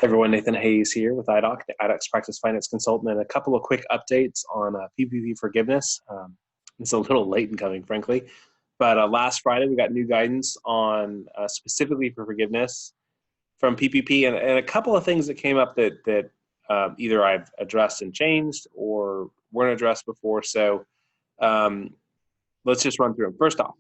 Everyone, Nathan Hayes here with IDOC, the IDOC Practice Finance Consultant, and a couple of quick updates on PPP forgiveness. It's a little late in coming, frankly, but last Friday we got new guidance on specifically for forgiveness from PPP, and a couple of things that came up that either I've addressed and changed or weren't addressed before. So let's just run through them. First off,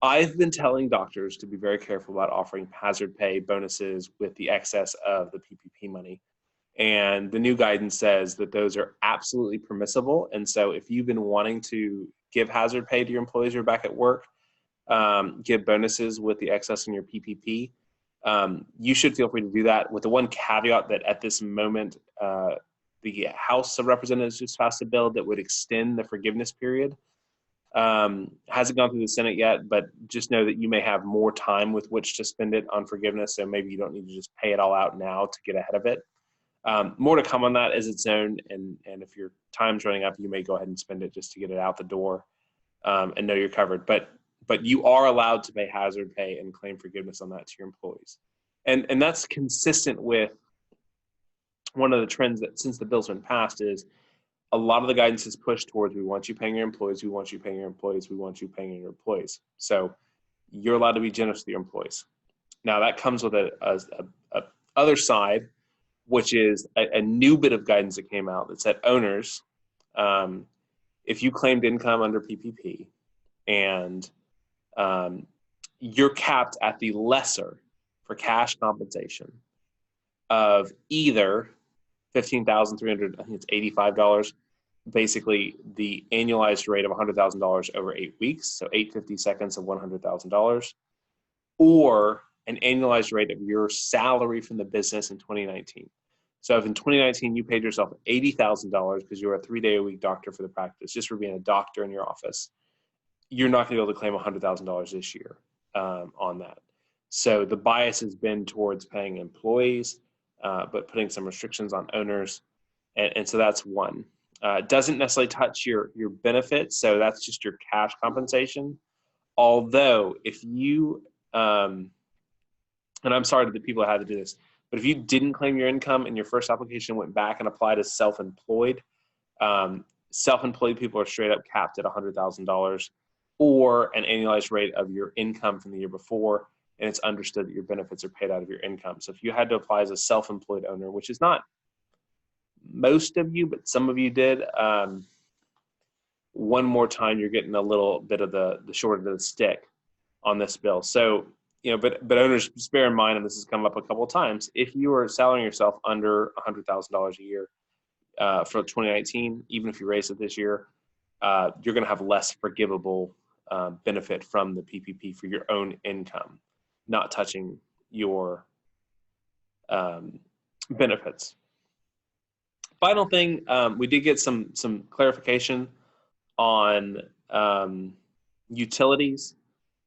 I've been telling doctors to be very careful about offering hazard pay bonuses with the excess of the PPP money. And the new guidance says that those are absolutely permissible. And so if you've been wanting to give hazard pay to your employees who are back at work, give bonuses with the excess in your PPP, you should feel free to do that, with the one caveat that at this moment, the House of Representatives just passed a bill that would extend the forgiveness period. Hasn't gone through the Senate yet, but just know that you may have more time with which to spend it on forgiveness. So maybe you don't need to just pay it all out now to get ahead of it. More to come on that as it's known. And if your time's running up, you may go ahead and spend it just to get it out the door and know you're covered. But you are allowed to pay hazard pay and claim forgiveness on that to your employees. And that's consistent with one of the trends that since the bill's been passed is a lot of the guidance is pushed towards, we want you paying your employees, we want you paying your employees, we want you paying your employees. So you're allowed to be generous with your employees. Now that comes with a other side, which is a new bit of guidance that came out that said owners, if you claimed income under PPP and you're capped at the lesser for cash compensation of either $15,300, I think it's $85, basically the annualized rate of $100,000 over 8 weeks, so 850 seconds of $100,000, or an annualized rate of your salary from the business in 2019. So if in 2019 you paid yourself $80,000 because you're a 3-day-a-week doctor for the practice, just for being a doctor in your office, you're not going to be able to claim $100,000 this year on that. So the bias has been towards paying employees, but putting some restrictions on owners. And so that's one. It doesn't necessarily touch your benefits, so that's just your cash compensation. Although if you, and I'm sorry to the people that had to do this, but if you didn't claim your income and your first application went back and applied as self-employed, self-employed people are straight up capped at $100,000 or an annualized rate of your income from the year before, and it's understood that your benefits are paid out of your income. So if you had to apply as a self-employed owner, which is not most of you, but some of you did, one more time, you're getting a little bit of the short of the stick on this bill. So, but owners, just bear in mind, and this has come up a couple of times, if you are salarying yourself under $100,000 a year for 2019, even if you raise it this year, you're going to have less forgivable benefit from the PPP for your own income, not touching your benefits. Final thing, we did get some clarification on utilities,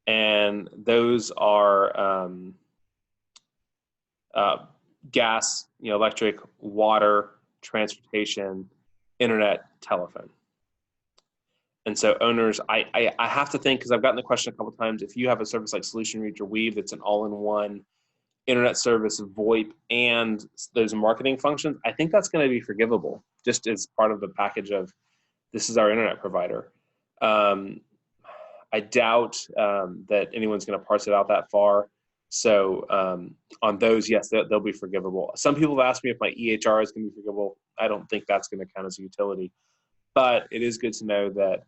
and those are gas, electric, water, transportation, internet, telephone. And so owners, I have to think, because I've gotten the question a couple of times, if you have a service like Solution Reach or Weave that's an all-in-one internet service, VoIP, and those marketing functions, I think that's going to be forgivable, just as part of the package of, this is our internet provider. I doubt that anyone's going to parse it out that far. So on those, yes, they'll be forgivable. Some people have asked me if my EHR is going to be forgivable. I don't think that's going to count as a utility. But it is good to know that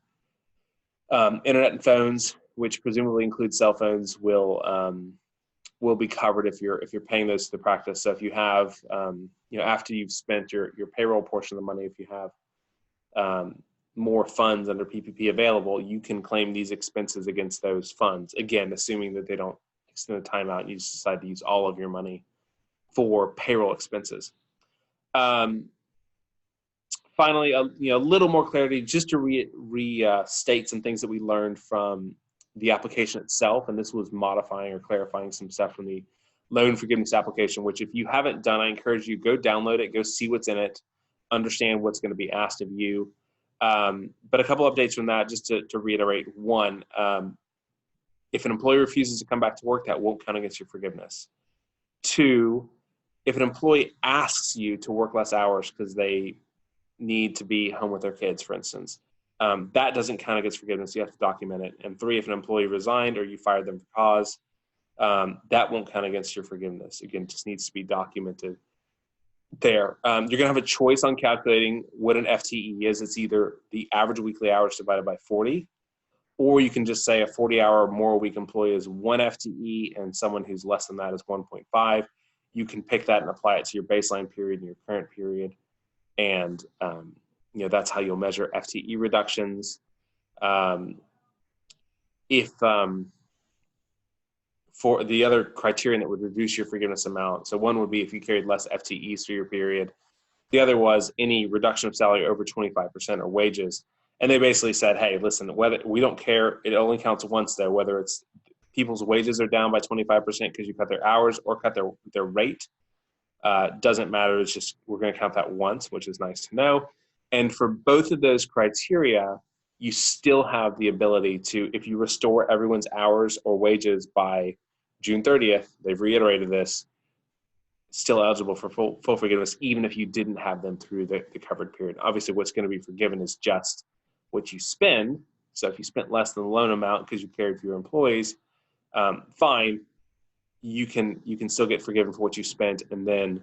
internet and phones, which presumably include cell phones, will be covered if you're paying those to the practice. So if you have, after you've spent your payroll portion of the money, if you have more funds under PPP available, you can claim these expenses against those funds. Again, assuming that they don't extend the timeout and you just decide to use all of your money for payroll expenses. Finally, a little more clarity, just to restate some things that we learned from the application itself, and this was modifying or clarifying some stuff from the loan forgiveness application, which if you haven't done, I encourage you, go download it, go see what's in it, understand what's going to be asked of you. But a couple updates from that, just to reiterate. One, if an employee refuses to come back to work, that won't count against your forgiveness. 2, if an employee asks you to work less hours because they need to be home with their kids, for instance, that doesn't count against forgiveness. You have to document it. And 3, if an employee resigned or you fired them for cause, that won't count against your forgiveness. Again, it just needs to be documented there. You're going to have a choice on calculating what an FTE is. It's either the average weekly hours divided by 40, or you can just say a 40-hour or more a week employee is 1 FTE and someone who's less than that is 1.5. You can pick that and apply it to your baseline period and your current period. And, that's how you'll measure FTE reductions. For the other criterion that would reduce your forgiveness amount, so one would be if you carried less FTEs through your period. The other was any reduction of salary over 25% or wages. And they basically said, hey, listen, whether we don't care, it only counts once though, whether it's people's wages are down by 25% because you cut their hours or cut their rate. Doesn't matter. It's just, we're going to count that once, which is nice to know. And for both of those criteria, you still have the ability to, if you restore everyone's hours or wages by June 30th, they've reiterated this, still eligible for full forgiveness, even if you didn't have them through the covered period. Obviously, what's going to be forgiven is just what you spend. So if you spent less than the loan amount because you carried for your employees, fine. You can still get forgiven for what you spent, and then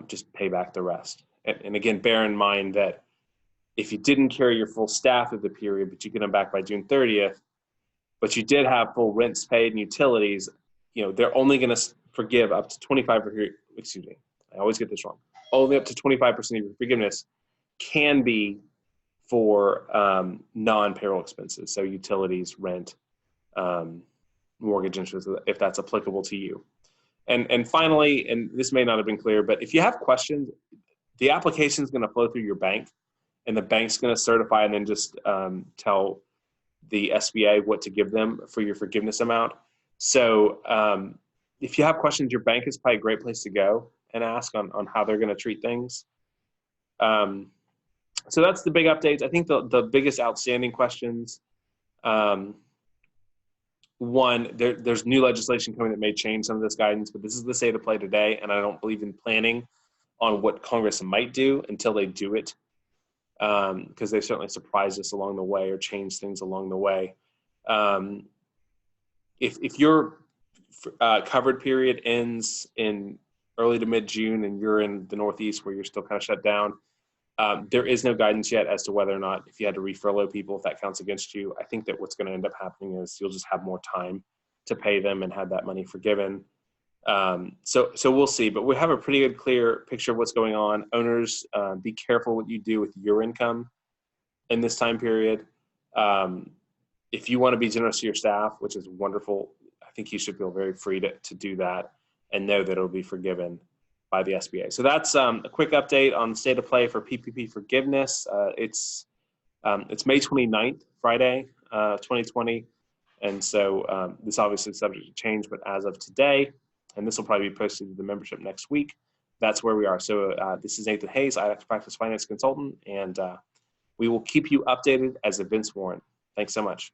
just pay back the rest. And again, bear in mind that if you didn't carry your full staff of the period, but you get them back by June 30th, but you did have full rents paid and utilities, they're only going to forgive up to 25%. Excuse me, I always get this wrong. Only up to 25% of your forgiveness can be for non-payroll expenses, so utilities, rent, mortgage interest, if that's applicable to you. And finally, and this may not have been clear, but if you have questions, the application is going to flow through your bank, and the bank's going to certify and then just tell the SBA what to give them for your forgiveness amount. So if you have questions, your bank is probably a great place to go and ask on how they're going to treat things. So that's the big updates. I think the biggest outstanding questions, one, there's new legislation coming that may change some of this guidance, but this is the state of play today, and I don't believe in planning on what Congress might do until they do it, because they've certainly surprised us along the way or changed things along the way. If your covered period ends in early to mid-June and you're in the Northeast where you're still kind of shut down, there is no guidance yet as to whether or not, if you had to refurlough people, if that counts against you. I think that what's going to end up happening is you'll just have more time to pay them and have that money forgiven. So we'll see, but we have a pretty good, clear picture of what's going on. Owners, be careful what you do with your income in this time period. If you want to be generous to your staff, which is wonderful, I think you should feel very free to do that and know that it'll be forgiven by the SBA. So that's a quick update on the state of play for PPP forgiveness. It's May 29th, Friday, 2020. And so this obviously is subject to change, but as of today, and this will probably be posted to the membership next week, that's where we are. So this is Nathan Hayes, IDOC Practice Finance Consultant, and we will keep you updated as events warrant. Thanks so much.